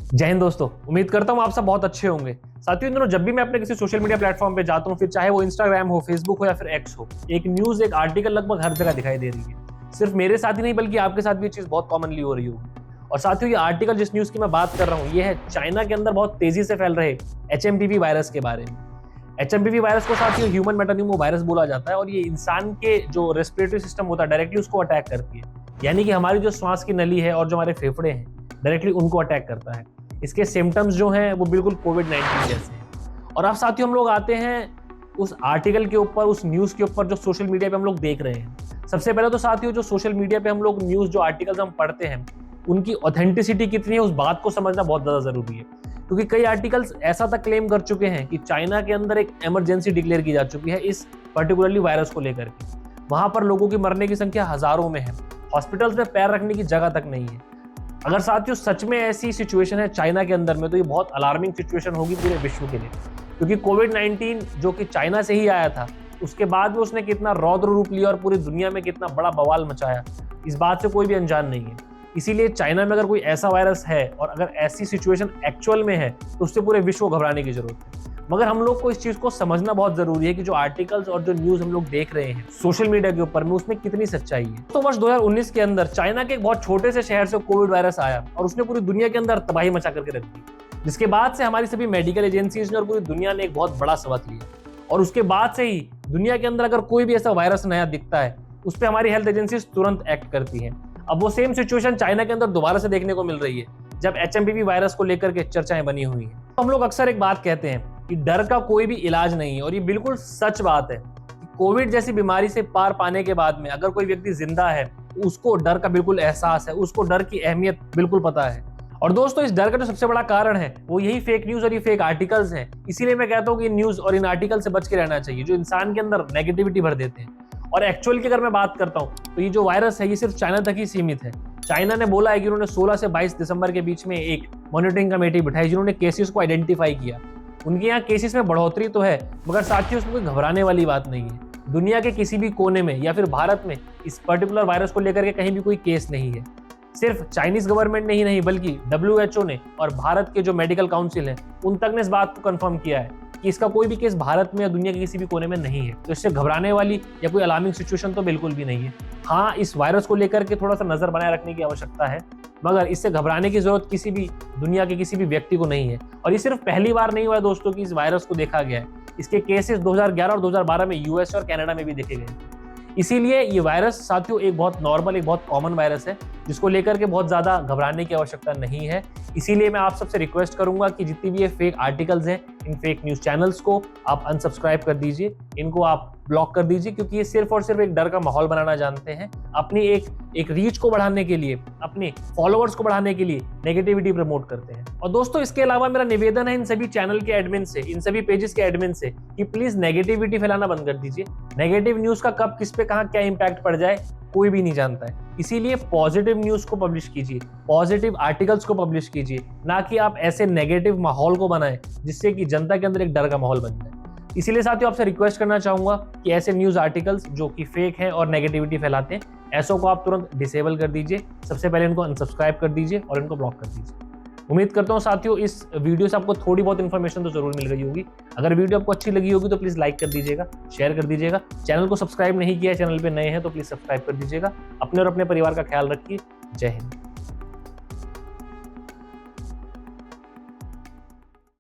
जय हिंद दोस्तों, उम्मीद करता हूँ आप सब बहुत अच्छे होंगे। साथियों, इन दिनों जब भी मैं अपने किसी सोशल मीडिया प्लेटफॉर्म पे जाता हूँ, फिर चाहे वो इंस्टाग्राम हो, फेसबुक हो या फिर एक्स हो, एक न्यूज, एक आर्टिकल लगभग हर जगह दिखाई दे रही है। सिर्फ मेरे साथ ही नहीं बल्कि आपके साथ भी ये चीज बहुत कॉमनली हो रही होगी। और साथियों, ये आर्टिकल जिस न्यूज की मैं बात कर रहा हूँ, ये है चाइना के अंदर बहुत तेजी से फैल रहे HMPV वायरस के बारे में। HMPV वायरस को साथियों ह्यूमन मेटान्यूमो वायरस बोला जाता है और ये इंसान के जो रेस्पिरेटरी सिस्टम होता है डायरेक्टली उसको अटैक करती है, यानी कि हमारी जो श्वास की नली है और जो हमारे फेफड़े हैं डायरेक्टली उनको अटैक करता है। इसके सिम्टम्स जो हैं वो बिल्कुल कोविड-19 जैसे हैं। और अब साथियों हम लोग आते हैं उस आर्टिकल के ऊपर, उस न्यूज़ के ऊपर जो सोशल मीडिया पे हम लोग देख रहे हैं। सबसे पहले तो साथियों, जो सोशल मीडिया पे हम लोग न्यूज़, जो आर्टिकल्स हम पढ़ते हैं, उनकी ऑथेंटिसिटी कितनी है उस बात को समझना बहुत ज़्यादा ज़रूरी है। क्योंकि कई आर्टिकल्स ऐसा तक क्लेम कर चुके हैं कि चाइना के अंदर एक इमरजेंसी डिक्लेयर की जा चुकी है इस पर्टिकुलरली वायरस को लेकर के। वहाँ पर लोगों की मरने की संख्या हज़ारों में है, हॉस्पिटल्स में पैर रखने की जगह तक नहीं है। अगर साथियों सच में ऐसी सिचुएशन है चाइना के अंदर में, तो ये बहुत अलार्मिंग सिचुएशन होगी पूरे विश्व के लिए। क्योंकि कोविड-19 जो कि चाइना से ही आया था, उसके बाद में उसने कितना रौद्र रूप लिया और पूरी दुनिया में कितना बड़ा बवाल मचाया, इस बात से कोई भी अनजान नहीं है। इसीलिए चाइना में अगर कोई ऐसा वायरस है और अगर ऐसी सिचुएशन एक्चुअल में है, तो उससे पूरे विश्व को घबराने की जरूरत है। मगर हम लोग को इस चीज को समझना बहुत जरूरी है कि जो आर्टिकल्स और जो न्यूज हम लोग देख रहे हैं सोशल मीडिया के ऊपर में, उसमें कितनी सच्चाई है। तो वर्ष 2019 के अंदर चाइना के एक बहुत छोटे से शहर से कोविड वायरस आया और उसने पूरी दुनिया के अंदर तबाही मचा करके रख दी, जिसके बाद से हमारी सभी मेडिकल एजेंसीज ने और पूरी दुनिया ने एक बहुत बड़ा सबक लिया। और उसके बाद से ही दुनिया के अंदर अगर कोई भी ऐसा वायरस नया दिखता है, उस पर हमारी हेल्थ एजेंसीज तुरंत एक्ट करती हैं। अब वो सेम सिचुएशन चाइना के अंदर दोबारा से देखने को मिल रही है, जब HMPV वायरस को लेकर के चर्चाएं बनी हुई हैं। तो हम लोग अक्सर एक बात कहते हैं कि डर का कोई भी इलाज नहीं है, और ये बिल्कुल सच बात है। कोविड जैसी बीमारी से पार पाने के बाद में अगर कोई व्यक्ति जिंदा है, उसको डर का बिल्कुल एहसास है, उसको डर की अहमियत बिल्कुल पता है। और दोस्तों, इस डर का जो सबसे बड़ा कारण है वो यही फेक न्यूज और ये फेक आर्टिकल्स हैं। इसीलिए मैं कहता हूँ कि इन न्यूज और इन आर्टिकल से बच के रहना चाहिए, जो इंसान के अंदर नेगेटिविटी भर देते हैं। और एक्चुअल की अगर मैं बात करता हूँ, तो ये जो वायरस है ये सिर्फ चाइना तक ही सीमित है। चाइना ने बोला है कि उन्होंने 16 से 22 दिसंबर के बीच में एक मॉनिटरिंग कमेटी बिठाई, जिन्होंने केसेस को आइडेंटिफाई किया। उनके यहाँ केसेस में बढ़ोतरी तो है, मगर साथियों उसमें कोई घबराने वाली बात नहीं है। दुनिया के किसी भी कोने में या फिर भारत में इस पर्टिकुलर वायरस को लेकर के कहीं भी कोई केस नहीं है। सिर्फ चाइनीज गवर्नमेंट ने ही नहीं, बल्कि WHO ने और भारत के जो मेडिकल काउंसिल हैं, उन तक ने इस बात को कंफर्म किया है कि इसका कोई भी केस भारत में या दुनिया के किसी भी कोने में नहीं है। तो इससे घबराने वाली या कोई अलार्मिंग सिचुएशन तो बिल्कुल भी नहीं है। हाँ, इस वायरस को लेकर के थोड़ा सा नजर बनाए रखने की आवश्यकता है, मगर इससे घबराने की जरूरत किसी भी दुनिया के किसी भी व्यक्ति को नहीं है। और ये सिर्फ पहली बार नहीं हुआ है दोस्तों कि इस वायरस को देखा गया है। इसके केसेस 2011 और 2012 में US और कनाडा में भी देखे गए। इसीलिए ये वायरस साथियों एक बहुत नॉर्मल, एक बहुत कॉमन वायरस है, जिसको लेकर के बहुत ज़्यादा घबराने की आवश्यकता नहीं है। इसीलिए मैं आप सबसे रिक्वेस्ट करूंगा कि जितनी भी ये फेक आर्टिकल्स हैं, इन फेक न्यूज़ चैनल्स को आप अनसब्सक्राइब कर दीजिए, इनको आप ब्लॉक कर दीजिए, क्योंकि ये सिर्फ और सिर्फ एक डर का माहौल बनाना जानते हैं। अपनी एक रीच को बढ़ाने के लिए, अपने फॉलोअर्स को बढ़ाने के लिए नेगेटिविटी प्रमोट करते हैं। और दोस्तों, इसके अलावा मेरा निवेदन है इन सभी चैनल के एडमिन से, इन सभी पेजेस के एडमिन से, कि प्लीज नेगेटिविटी फैलाना बंद कर दीजिए। नेगेटिव न्यूज़ का कब किस पे कहाँ क्या इंपैक्ट पड़ जाए कोई भी नहीं जानता है। इसीलिए पॉजिटिव न्यूज़ को पब्लिश कीजिए, पॉजिटिव आर्टिकल्स को पब्लिश कीजिए, ना कि आप ऐसे नेगेटिव माहौल को बनाएं जिससे कि जनता के अंदर एक डर का माहौल बन जाए। इसीलिए साथियों आपसे रिक्वेस्ट करना चाहूंगा कि ऐसे न्यूज़ आर्टिकल्स जो कि फेक हैं और नेगेटिविटी फैलाते हैं, ऐसों को आप तुरंत डिसेबल कर दीजिए। सबसे पहले इनको अनसब्सक्राइब कर दीजिए और इनको ब्लॉक कर दीजिए। उम्मीद करता हूँ साथियों इस वीडियो से आपको थोड़ी बहुत इन्फॉर्मेशन तो जरूर मिल गई होगी। अगर वीडियो आपको अच्छी लगी होगी तो प्लीज़ लाइक कर दीजिएगा, शेयर कर दीजिएगा। चैनल को सब्सक्राइब नहीं किया है, चैनल पे नए हैं तो प्लीज़ सब्सक्राइब कर दीजिएगा। अपने और अपने परिवार का ख्याल रखिए। जय हिंद।